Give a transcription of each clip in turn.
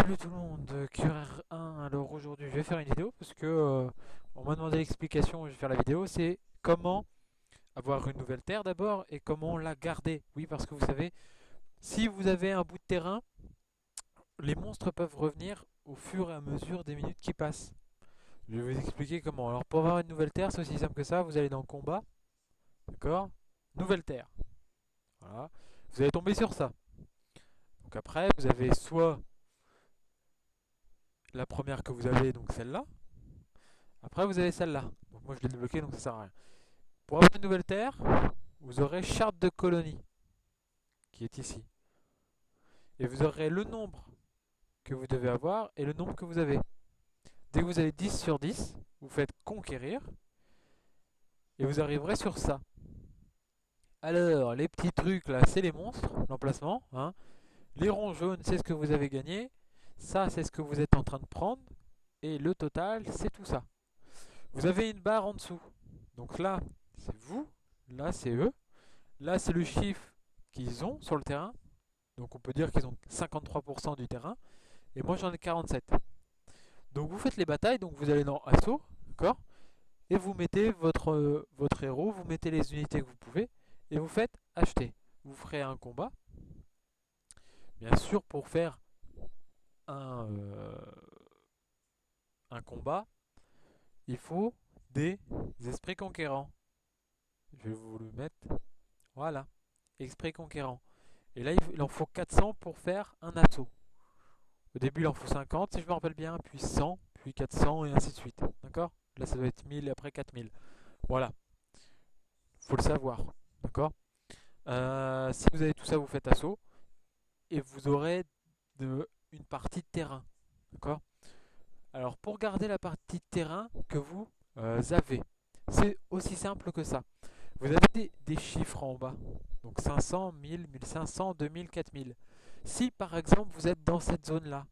Salut tout le monde, QRR1. Alors aujourd'hui, je vais faire une vidéo parce que on m'a demandé l'explication. Je vais faire la vidéo. C'est comment avoir une nouvelle terre d'abord et comment la garder. Oui, parce que vous savez, si vous avez un bout de terrain, les monstres peuvent revenir au fur et à mesure des minutes qui passent. Je vais vous expliquer comment. Alors pour avoir une nouvelle terre, c'est aussi simple que ça. Vous allez dans le combat, d'accord? Nouvelle terre. Voilà. Vous allez tomber sur ça. Donc après, vous avez soit la première que vous avez, donc celle-là. Après, vous avez celle-là. Donc moi, je l'ai débloqué, donc ça sert à rien. Pour avoir une nouvelle terre, vous aurez charte de colonie, qui est ici. Et vous aurez le nombre que vous devez avoir et le nombre que vous avez. Dès que vous avez 10 sur 10, vous faites conquérir et vous arriverez sur ça. Alors, les petits trucs là, c'est les monstres, l'emplacement. Hein. Les ronds jaunes, c'est ce que vous avez gagné. Ça, c'est ce que vous êtes en train de prendre. Et le total, c'est tout ça. Vous avez une barre en dessous. Donc là, c'est vous. Là, c'est eux. Là, c'est le chiffre qu'ils ont sur le terrain. Donc on peut dire qu'ils ont 53% du terrain. Et moi, j'en ai 47. Donc vous faites les batailles. Donc vous allez dans Assaut. D'accord. Et vous mettez votre héros. Vous mettez les unités que vous pouvez. Et vous faites acheter. Vous ferez un combat. Bien sûr, pour faire un, euh, un combat, il faut des esprits conquérants. Je vais vous le mettre. Voilà. Esprits conquérants. Et là, il en faut 400 pour faire un assaut. Au début, il en faut 50, si je me rappelle bien, puis 100, puis 400 et ainsi de suite. D'accord? Là, ça doit être 1000 et après 4000. Voilà, faut le savoir. D'accord? Si vous avez tout ça, vous faites assaut et vous aurez une partie de terrain. D'accord? Alors, pour garder la partie de terrain que vous avez, c'est aussi simple que ça. Vous avez des chiffres en bas. Donc 500, 1000, 1500, 2000, 4000. Si par exemple vous êtes dans cette zone-là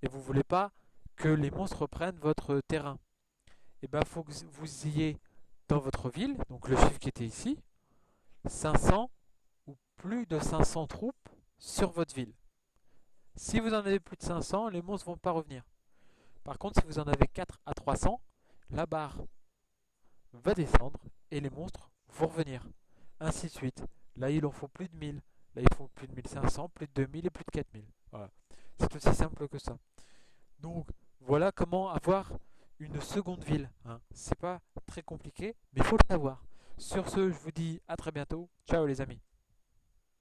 et vous ne voulez pas que les monstres prennent votre terrain, et ben faut que vous ayez dans votre ville, donc le chiffre qui était ici, 500 ou plus de 500 troupes sur votre ville. Si vous en avez plus de 500, les monstres ne vont pas revenir. Par contre, si vous en avez 4 à 300, la barre va descendre et les monstres vont revenir. Ainsi de suite. Là, il en faut plus de 1000. Là, il faut plus de 1500, plus de 2000 et plus de 4000. Voilà. C'est aussi simple que ça. Donc, voilà comment avoir une seconde ville. Hein. C'est pas très compliqué, mais il faut le savoir. Sur ce, je vous dis à très bientôt. Ciao les amis.